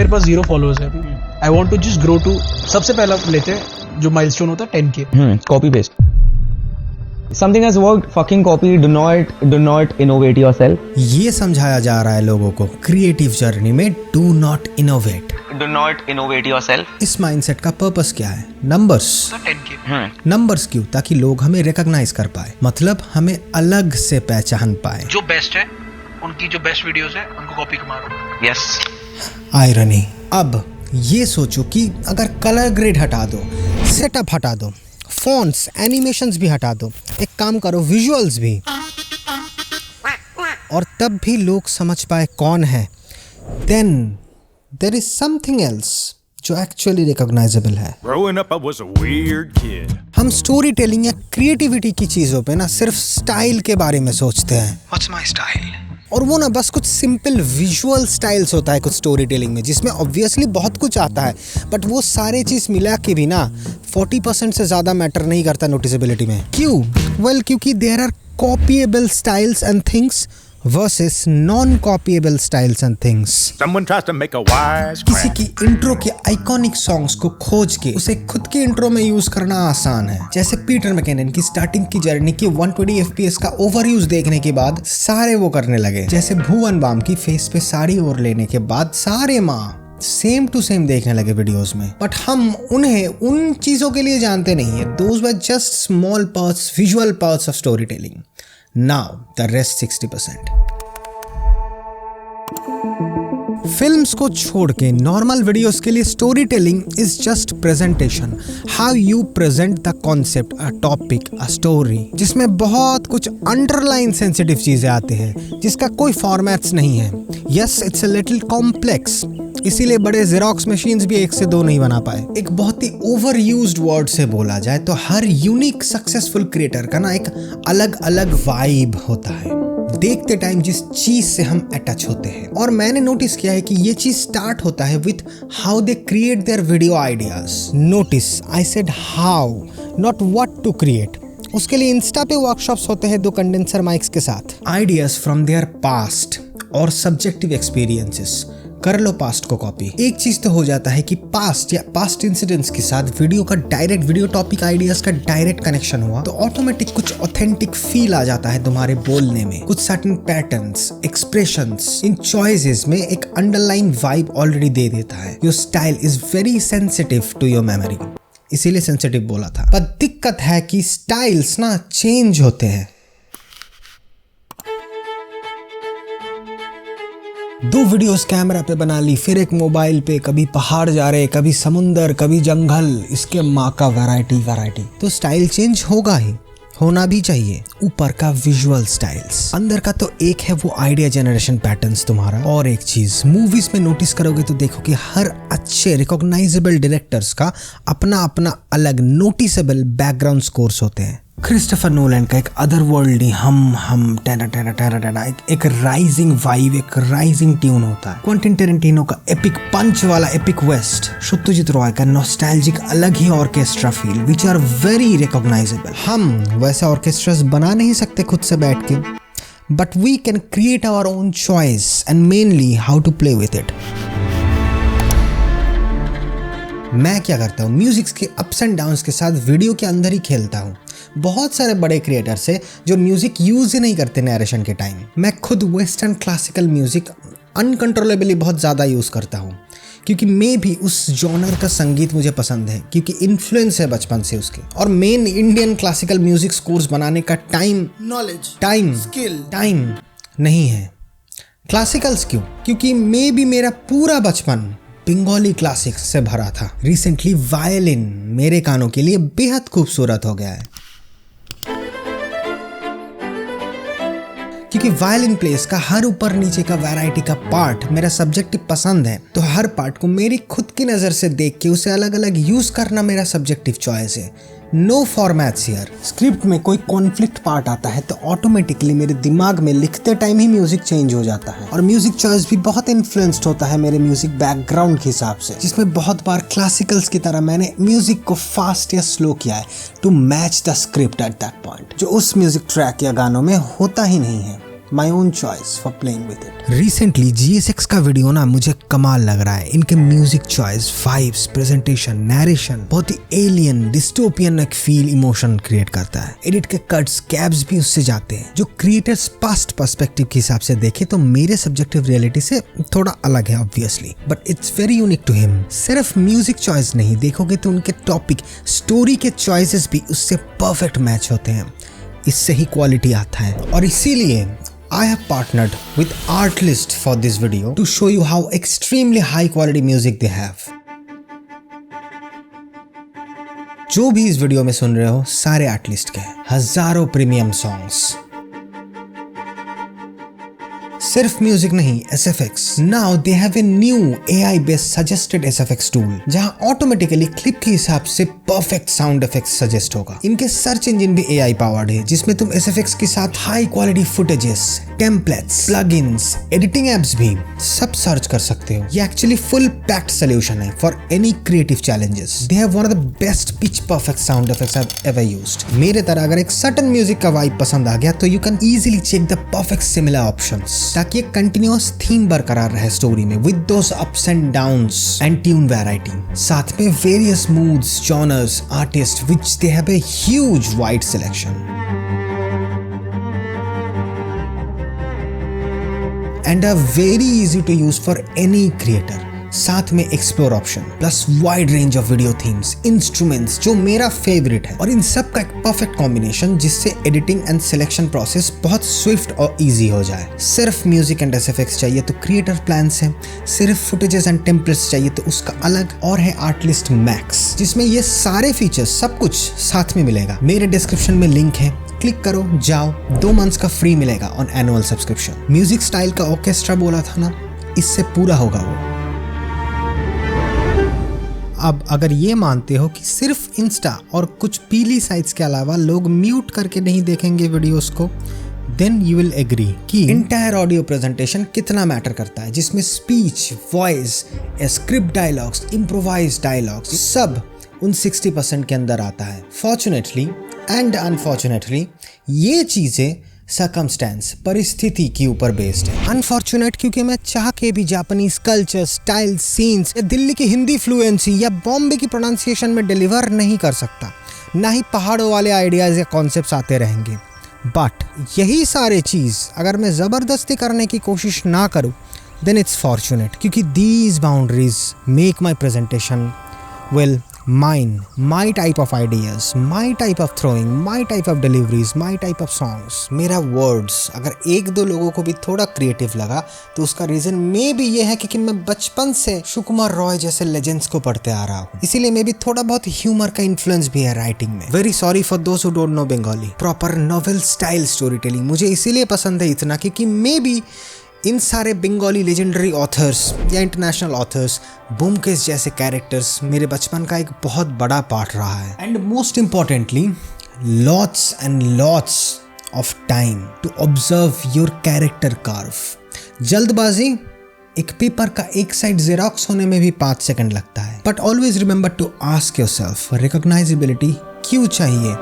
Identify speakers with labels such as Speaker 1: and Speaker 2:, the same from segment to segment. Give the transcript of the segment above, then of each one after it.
Speaker 1: मेरे पास 0 फॉलोअर्स है अभी। I want to just grow to, सबसे पहला लेते हैं जो माइलस्टोन होता है 10K।
Speaker 2: Copy paste. Something has worked, fucking copy, do not innovate yourself.
Speaker 3: ये समझाया जा रहा है लोगों को क्रिएटिव जर्नी में, do not innovate.
Speaker 2: Do not innovate yourself.
Speaker 3: इस माइंडसेट का पर्पस क्या है? नंबर्स।
Speaker 1: 10K
Speaker 3: नंबर्स क्यों? ताकि लोग हमें रिकॉग्नाइज कर पाए, मतलब हमें अलग से पहचान पाए।
Speaker 1: जो बेस्ट है, उनकी जो बेस्ट वीडियोस है उनको कॉपी मारो।
Speaker 2: Yes.
Speaker 3: आयरनी। अब ये सोचो कि अगर कलर ग्रेड हटा दो, सेटअप हटा दो, फॉन्ट्स, एनिमेशंस भी हटा दो, एक काम करो विजुअल्स भी, और तब भी लोग समझ पाए कौन है, then there is something else जो एक्चुअली रिकॉग्नाइजेबल है।
Speaker 4: Growing up, I was a weird kid.
Speaker 3: हम स्टोरी टेलिंग या क्रिएटिविटी की चीजों पे ना सिर्फ स्टाइल के बारे में सोचते हैं, व्हाट्स माय स्टाइल, और वो ना बस कुछ सिंपल विजुअल स्टाइल्स होता है कुछ स्टोरी टेलिंग में, जिसमें ऑब्वियसली बहुत कुछ आता है, बट वो सारे चीज मिला के भी ना 40% से ज्यादा मैटर नहीं करता नोटिसेबिलिटी में। क्यों? वेल, क्योंकि there are copyable styles and things versus non copyable styles and things.
Speaker 4: Someone tries to make a wise
Speaker 3: किसी
Speaker 4: crack.
Speaker 3: की इंट्रो के आइकॉनिक सॉन्ग्स को खोज के उसे खुद के इंट्रो में यूज करना आसान है, जैसे पीटर मैककिनन की स्टार्टिंग की जर्नी की 120 FPS का ओवर यूज देखने के बाद सारे वो करने लगे, जैसे भुवन बाम की फेस पे साड़ी ओढ़ लेने के बाद सारे माँ सेम टू सेम देखने लगे वीडियोस में, बट हम उन्हें उन चीजों के लिए जानते नहीं है। Those were just small parts, visual parts of story telling. Now the rest 60%। Films को छोड़ के नॉर्मल वीडियोस के लिए story telling is just presentation, how you present the concept, a topic, a story, जिसमें बहुत कुछ अंडरलाइन सेंसिटिव चीजें आती हैं, जिसका कोई फॉर्मेट्स नहीं है। Yes, it's a little complex, इसीलिए बड़े जेरोक्स मशीन्स भी 1 से 2 नहीं बना पाए। एक बहुत ही ओवर यूज्ड वर्ड से बोला जाए तो हर यूनिक सक्सेसफुल क्रिएटर का ना एक अलग अलग वाइब होता है, देखते टाइम जिस चीज से हम अटैच होते हैं। और मैंने नोटिस किया है कि ये चीज स्टार्ट होता है with how they create their video ideas. Notice, I said how, not what to create. उसके लिए इंस्टा पे वर्कशॉप्स होते हैं 2 कंडेंसर माइक्स के साथ। आइडियाज फ्रॉम देयर पास्ट और सब्जेक्टिव एक्सपीरियंसेस, कर लो पास्ट को कॉपी। एक चीज तो हो जाता है कि पास्ट या पास्ट इंसिडेंट्स के साथ वीडियो का डायरेक्ट, वीडियो टॉपिक आइडियाज का डायरेक्ट कनेक्शन हुआ तो ऑटोमेटिक कुछ ऑथेंटिक फील आ जाता है तुम्हारे बोलने में, कुछ सर्टेन पैटर्न्स, एक्सप्रेशंस, इन चॉइसेस में एक अंडरलाइन वाइब ऑलरेडी दे देता है। Your style is very sensitive to your memory, इसीलिए सेंसिटिव बोला था। पर दिक्कत है कि स्टाइल्स ना चेंज होते हैं। 2 वीडियोस कैमरा पे बना ली, फिर एक मोबाइल पे, कभी पहाड़ जा रहे, कभी समुंदर, कभी जंगल, इसके माँ का वैरायटी, तो स्टाइल चेंज होगा ही, होना भी चाहिए। ऊपर का विजुअल स्टाइल्स, अंदर का तो एक है वो आइडिया जनरेशन पैटर्न्स तुम्हारा। और एक चीज मूवीज में नोटिस करोगे तो देखो कि हर अच्छे रिकॉग्नाइजेबल डायरेक्टर्स का अपना अपना अलग नोटिसेबल बैकग्राउंड स्कोर्स होते हैं। क्रिस्टोफर नोलन का एक अदर वर्ल्ड हम टेरा टेरा टेरा टेरा, एक राइजिंग वाइब, एक राइजिंग ट्यून होता है। क्वेंटिन टेरेंटिनो का एपिक पंच वाला एपिक वेस्ट, सत्यजीत रॉय का नॉस्टैल्जिक अलग ही orchestra feel, which are very recognizable. हम वैसे ऑर्केस्ट्रास बना नहीं सकते खुद से बैठ के, but we can create our own choice and mainly how to play with it. मैं क्या करता हूँ, म्यूजिक्स के अप्स एंड डाउन्स के साथ वीडियो के अंदर ही खेलता हूँ। बहुत सारे बड़े क्रिएटर्स है जो म्यूजिक यूज ही नहीं करते नरेशन के टाइम। मैं खुद वेस्टर्न क्लासिकल म्यूजिक अनकंट्रोलेबली बहुत ज़्यादा यूज़ करता हूँ, क्योंकि मैं भी उस जॉनर का संगीत मुझे पसंद है, क्योंकि इन्फ्लुएंस है बचपन से उसके। और main Indian classical music scores बनाने का टाइम नहीं है। क्लासिकल्स क्यों? क्योंकि मैं भी मेरा पूरा बचपन बंगाली क्लासिक्स से भरा था। रिसेंटली वायलिन मेरे कानों के लिए बेहद खूबसूरत हो गया है, क्योंकि वायलिन प्लेस का हर ऊपर नीचे का वैरायटी का पार्ट मेरा सब्जेक्टिव पसंद है, तो हर पार्ट को मेरी खुद की नज़र से देख के उसे अलग अलग यूज करना मेरा सब्जेक्टिव चॉइस है। No formats here. स्क्रिप्ट में कोई कॉन्फ्लिक्ट पार्ट आता है तो ऑटोमेटिकली मेरे दिमाग में लिखते टाइम ही म्यूजिक चेंज हो जाता है। और म्यूजिक चॉइस भी बहुत इन्फ्लुएंस्ड होता है मेरे म्यूजिक बैकग्राउंड के हिसाब से, जिसमें बहुत बार क्लासिकल्स की तरह मैंने म्यूजिक को फास्ट या स्लो किया है to match the script at that point, जो उस म्यूजिक ट्रैक या गानों में होता ही नहीं है। my own choice for playing with it. Recently GSX का वीडियो ना मुझे कमाल लग रहा है. इनके music choice, vibes, presentation, narration बहुत ही एलियन डिस्टोपियन एक फील इमोशन क्रिएट करता है. एडिट के कट्स, कैब्स भी उससे जाते हैं जो क्रिएटर्स पास्ट पर्सपेक्टिव के हिसाब से देखे तो मेरे सब्जेक्टिव रियलिटी से थोड़ा अलग है obviously, but it's very unique to him. सिर्फ म्यूजिक चॉइस नहीं, देखोगे तो उनके टॉपिक, स्टोरी के चॉइसेस भी उससे परफेक्ट मैच होते हैं. इससे ही क्वालिटी आता है. और इसीलिए I have partnered with Artlist for this video to show you how extremely high quality music they have. जो भी इस वीडियो में सुन रहे हो सारे आर्टलिस्ट के हैं. हजारों प्रीमियम सॉन्ग्स. सिर्फ म्यूजिक नहीं, SFX. Now they have a new AI based suggested SFX tool जहां ऑटोमेटिकली क्लिप के हिसाब से परफेक्ट साउंड इफेक्ट्स सजेस्ट होगा. इनके सर्च इंजन भी AI पावर्ड है जिसमें तुम SFX के साथ high quality footages, templates, plugins, editing apps भी सब सर्च कर सकते हो. ये एक्चुअली फुल पैक्ड सॉल्यूशन है for any creative challenges. They have one of the best pitch perfect sound effects I have ever used. मेरे तरह अगर एक सर्टेन म्यूजिक का वाइब पसंद आ गया तो you can easily check the perfect similar options ताकि एक कंटिन्यूअस थीम बरकरार रहे स्टोरी में with those ups and downs and tune variety. साथ में various moods, genres, artist which they have a huge wide selection. And are very easy to use for any creator. साथ में explore option plus wide range of video themes, instruments जो मेरा favourite है, और इन सब का एक परफेक्ट कॉम्बिनेशन जिससे एडिटिंग एंड सिलेक्शन प्रोसेस बहुत स्विफ्ट और इजी हो जाए. सिर्फ म्यूजिक एंड SFX चाहिए तो क्रिएटर प्लान्स है, सिर्फ फुटेजेस एंड टेम्पलेट्स चाहिए तो उसका अलग, और है आर्टलिस्ट मैक्स जिसमें ये सारे फीचर्स सब कुछ साथ में मिलेगा. मेरे डिस्क्रिप्शन में लिंक है, क्लिक करो, जाओ. 2 मंथ्स का फ्री मिलेगा on annual subscription. Music style का ऑर्केस्ट्रा बोला था ना, इससे पूरा होगा वो. अब अगर ये मानते हो कि सिर्फ इंस्टा और कुछ पीली साइट्स के अलावा लोग म्यूट करके नहीं देखेंगे वीडियोस को, देन यू विल एग्री कि इंटायर ऑडियो प्रेजेंटेशन कितना मैटर करता है, जिसमें speech, voice, script dialogues, improvised dialogues सब उन 60% के अंदर आता है. फॉर्चुनेटली एंड अनफॉर्चुनेटली ये चीजें सर्कमस्टेंस, परिस्थिति के ऊपर बेस्ड है. अनफॉर्चुनेट क्योंकि मैं चाह के भी जापानीज कल्चर, स्टाइल, सीन्स या दिल्ली की हिंदी फ्लुएंसी या बॉम्बे की प्रोनाउंसिएशन में डिलीवर नहीं कर सकता, ना ही पहाड़ों वाले आइडियाज या कॉन्सेप्ट्स आते रहेंगे. बट यही सारे चीज अगर मैं जबरदस्ती करने की कोशिश ना करूं देन इट्स फॉर्चुनेट, क्योंकि these boundaries make my presentation well mine, my type of ideas, my type of throwing, my type of deliveries, my type of songs. मेरा words अगर 1-2 लोगों को भी थोड़ा क्रिएटिव लगा तो उसका रीजन मे भी ये है कि मैं बचपन से सुकुमार रॉय जैसे लेजेंड्स को पढ़ते आ रहा हूँ, इसीलिए मे भी थोड़ा बहुत ह्यूमर का इन्फ्लुएंस भी है राइटिंग में. Very sorry for those who don't know Bengali. Proper novel style story telling मुझे इसीलिए पसंद है इतना क्योंकि मे बी इन सारे बंगाली लेजेंडरी ऑथर्स या इंटरनेशनल ऑथर्स, ब्योमकेश जैसे कैरेक्टर्स मेरे बचपन का एक बहुत बड़ा पार्ट रहा है. And most importantly lots and lots of time to observe your character curve. जल्दबाजी, एक पेपर का एक साइड जेरोक्स होने में भी 5 सेकंड लगता है. But always remember to ask yourself, recognizability क्यों चाहिए?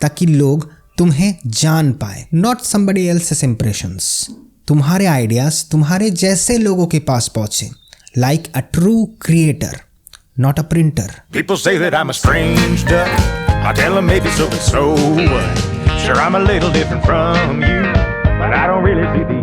Speaker 3: ताकि लोग तुम्हें जान पाए, नॉट समबडी एल्सेस इंप्रेशंस. तुम्हारे आइडियाज तुम्हारे जैसे लोगों के पास पहुंचे, like a true creator, not a printer.
Speaker 4: People say that I'm a strange duck. I tell them maybe so and so what. Sure, I'm a little different from you, but I don't really see the